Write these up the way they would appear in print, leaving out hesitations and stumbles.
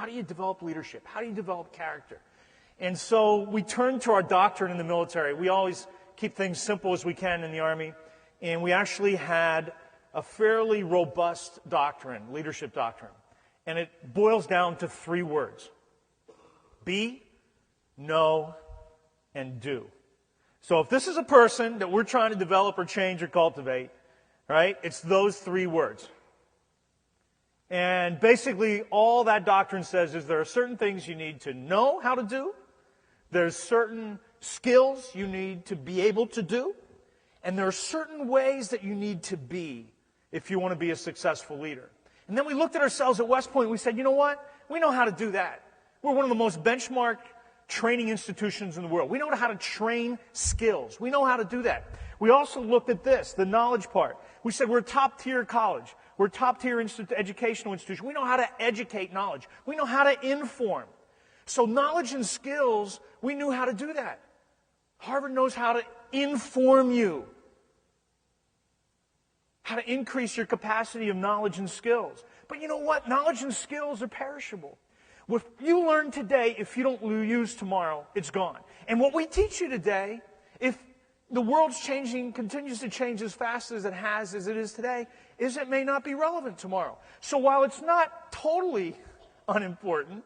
do you develop leadership? How do you develop character? And so we turned to our doctrine in the military. We always keep things simple as we can in the Army. And we actually had a fairly robust doctrine, leadership doctrine. And it boils down to 3 words. Be, know, and do. So if this is a person that we're trying to develop or change or cultivate, right, it's those 3 words. And basically all that doctrine says is there are certain things you need to know how to do. There's certain skills you need to be able to do. And there are certain ways that you need to be if you want to be a successful leader. And then we looked at ourselves at West Point and we said, you know what? We know how to do that. We're one of the most benchmarked training institutions in the world. We know how to train skills. We know how to do that. We also looked at this, the knowledge part. We said we're a top-tier college. We're a top-tier educational institution. We know how to educate knowledge. We know how to inform. So knowledge and skills, we knew how to do that. Harvard knows how to inform you. How to increase your capacity of knowledge and skills. But you know what? Knowledge and skills are perishable. What you learn today, if you don't use tomorrow, it's gone. And what we teach you today, if the world's changing, continues to change as fast as it is today, is it may not be relevant tomorrow. So while it's not totally unimportant,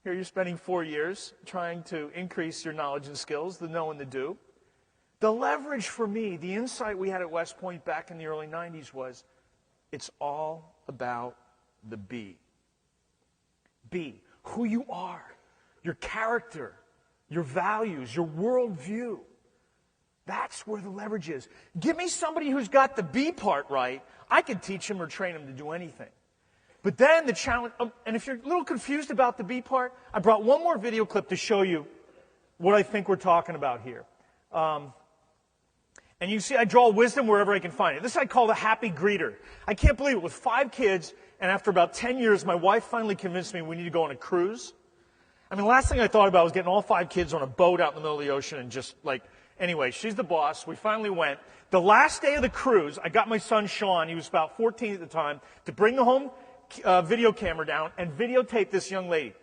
here you're spending 4 years trying to increase your knowledge and skills, the know and the do. The leverage for me, the insight we had at West Point back in the early 90s was, it's all about the be. Be. Who you are. Your character. Your values. Your worldview. That's where the leverage is. Give me somebody who's got the be part right. I can teach him or train him to do anything. But then the challenge, and if you're a little confused about the be part, I brought one more video clip to show you what I think we're talking about here. And you see, I draw wisdom wherever I can find it. This I call the happy greeter. I can't believe it. With 5 kids, and after about 10 years, my wife finally convinced me we need to go on a cruise. I mean, the last thing I thought about was getting all 5 kids on a boat out in the middle of the ocean and just like, anyway, she's the boss. We finally went. The last day of the cruise, I got my son Sean, he was about 14 at the time, to bring the home video camera down and videotape this young lady.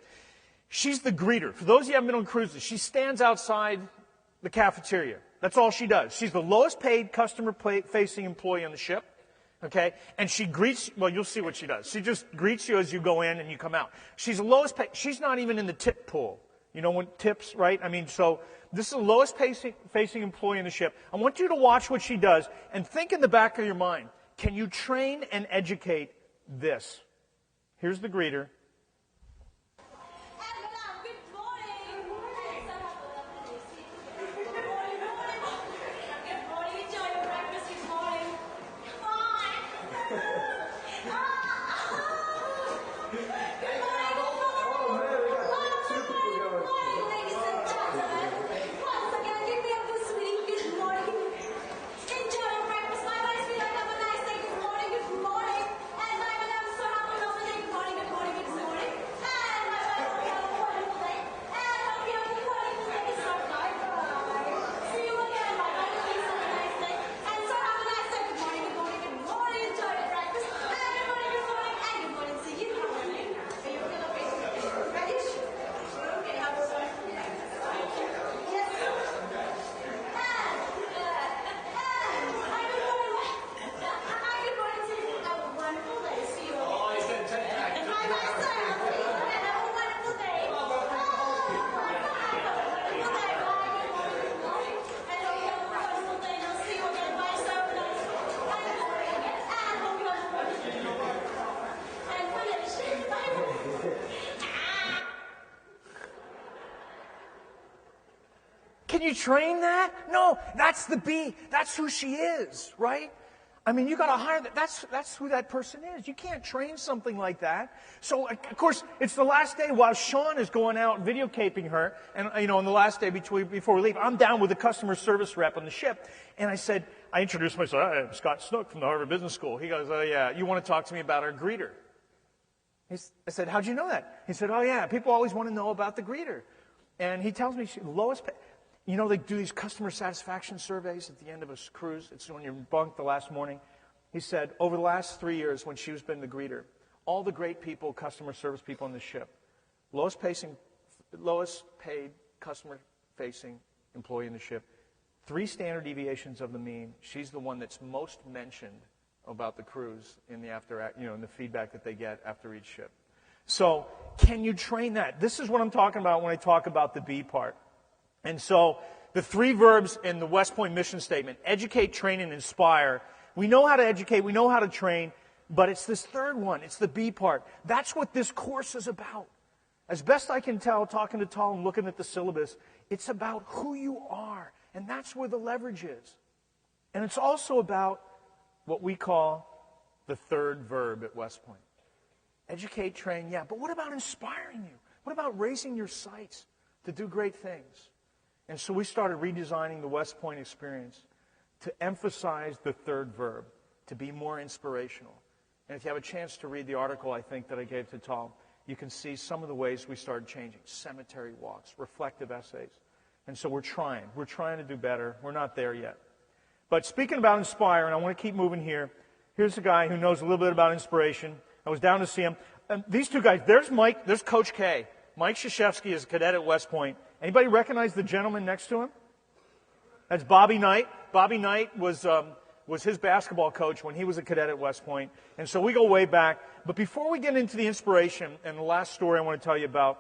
She's the greeter. For those of you who haven't been on cruises, she stands outside the cafeteria. That's all she does. She's the lowest paid customer-facing employee on the ship. Okay? And she greets, well, you'll see what she does. She just greets you as you go in and you come out. She's the lowest paid. She's not even in the tip pool. You know what tips, right? I mean, so this is the lowest facing employee on the ship. I want you to watch what she does and think in the back of your mind, can you train and educate this? Here's the greeter. Can you train that? No, that's the bee. That's who she is, right? I mean, you got to hire that. That's who that person is. You can't train something like that. So, of course, it's the last day while Sean is going out videotaping her, and on the last day before we leave, I'm down with the customer service rep on the ship, and I introduced myself. I'm Scott Snook from the Harvard Business School. He goes, "Oh yeah, you want to talk to me about our greeter?" I said, "How'd you know that?" He said, "Oh yeah, people always want to know about the greeter," and he tells me she's the lowest pay. They do these customer satisfaction surveys at the end of a cruise. It's when you're bunked the last morning. He said, over the last 3 years when she's been the greeter, all the great people, customer service people on the ship, lowest paid customer-facing employee in the ship. 3 standard deviations of the mean. She's the one that's most mentioned about the cruise in the in the feedback that they get after each ship. So, can you train that? This is what I'm talking about when I talk about the B part. And so, the 3 verbs in the West Point mission statement: educate, train, and inspire. We know how to educate, we know how to train, but it's this third one, it's the B part. That's what this course is about. As best I can tell, talking to Tal and looking at the syllabus, it's about who you are. And that's where the leverage is. And it's also about what we call the third verb at West Point. Educate, train, yeah. But what about inspiring you? What about raising your sights to do great things? And so we started redesigning the West Point experience to emphasize the third verb, to be more inspirational. And if you have a chance to read the article, I think, that I gave to Tal, you can see some of the ways we started changing. Cemetery walks, reflective essays. And so we're trying to do better. We're not there yet. But speaking about inspire, and I want to keep moving here, here's a guy who knows a little bit about inspiration. I was down to see him. And these 2 guys, there's Mike, there's Coach K. Mike Krzyzewski is a cadet at West Point. Anybody recognize the gentleman next to him? That's Bobby Knight. Bobby Knight was his basketball coach when he was a cadet at West Point. And so we go way back. But before we get into the inspiration and the last story I want to tell you about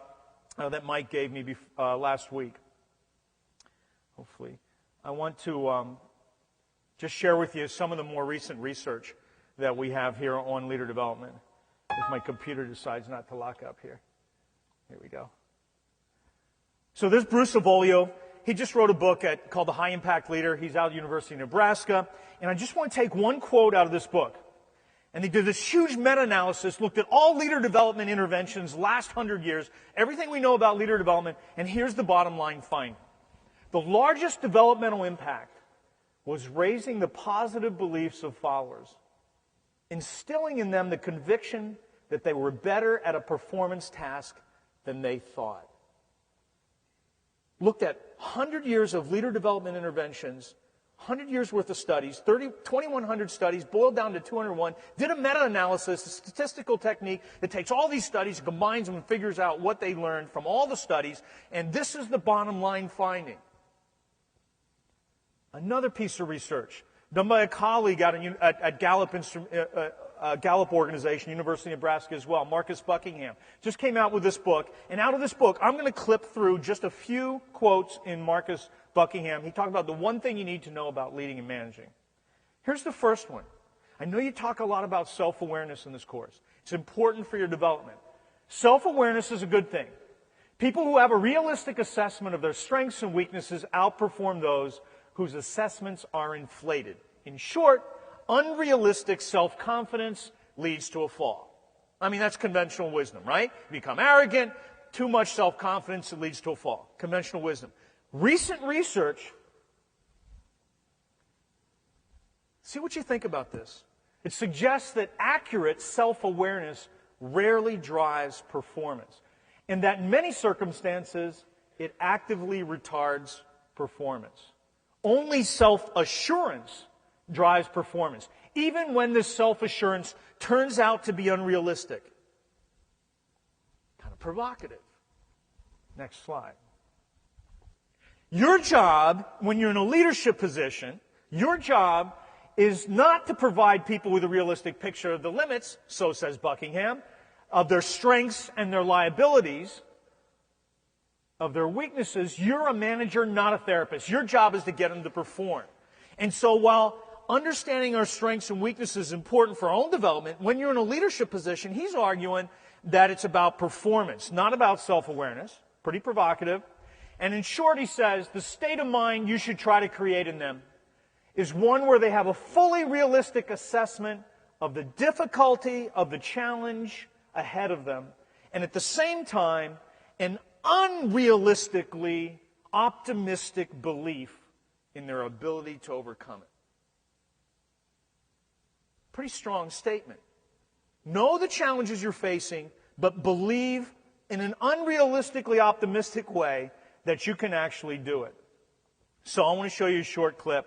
that Mike gave me last week, hopefully, I want to just share with you some of the more recent research that we have here on leader development. If my computer decides not to lock up here. Here we go. So there's Bruce Avolio. He just wrote a book called The High Impact Leader. He's out of the University of Nebraska. And I just want to take one quote out of this book. And they did this huge meta-analysis, looked at all leader development interventions last 100 years, everything we know about leader development, and here's the bottom line finding. The largest developmental impact was raising the positive beliefs of followers, instilling in them the conviction that they were better at a performance task than they thought. Looked at 100 years of leader development interventions, 100 years worth of studies, 2,100 studies, boiled down to 201, did a meta-analysis, a statistical technique that takes all these studies, combines them, and figures out what they learned from all the studies, and this is the bottom line finding. Another piece of research done by a colleague at Gallup organization, University of Nebraska as well, Marcus Buckingham, just came out with this book. And out of this book, I'm going to clip through just a few quotes in Marcus Buckingham. He talked about the one thing you need to know about leading and managing. Here's the first one. I know you talk a lot about self-awareness in this course. It's important for your development. Self-awareness is a good thing. People who have a realistic assessment of their strengths and weaknesses outperform those whose assessments are inflated. In short, unrealistic self-confidence leads to a fall. I mean, that's conventional wisdom, right? You become arrogant, too much self-confidence, it leads to a fall. Conventional wisdom. Recent research, see what you think about this. It suggests that accurate self-awareness rarely drives performance, and that in many circumstances, it actively retards performance. Only self-assurance drives performance, even when this self-assurance turns out to be unrealistic. Kind of provocative. Next slide. Your job, when you're in a leadership position, your job is not to provide people with a realistic picture of the limits, so says Buckingham, of their strengths and their liabilities, of their weaknesses. You're a manager, not a therapist. Your job is to get them to perform. And so while understanding our strengths and weaknesses is important for our own development, when you're in a leadership position, he's arguing that it's about performance, not about self-awareness. Pretty provocative. And in short, he says, the state of mind you should try to create in them is one where they have a fully realistic assessment of the difficulty of the challenge ahead of them, and at the same time, an unrealistically optimistic belief in their ability to overcome it. Pretty strong statement. Know the challenges you're facing, but believe in an unrealistically optimistic way that you can actually do it. So I want to show you a short clip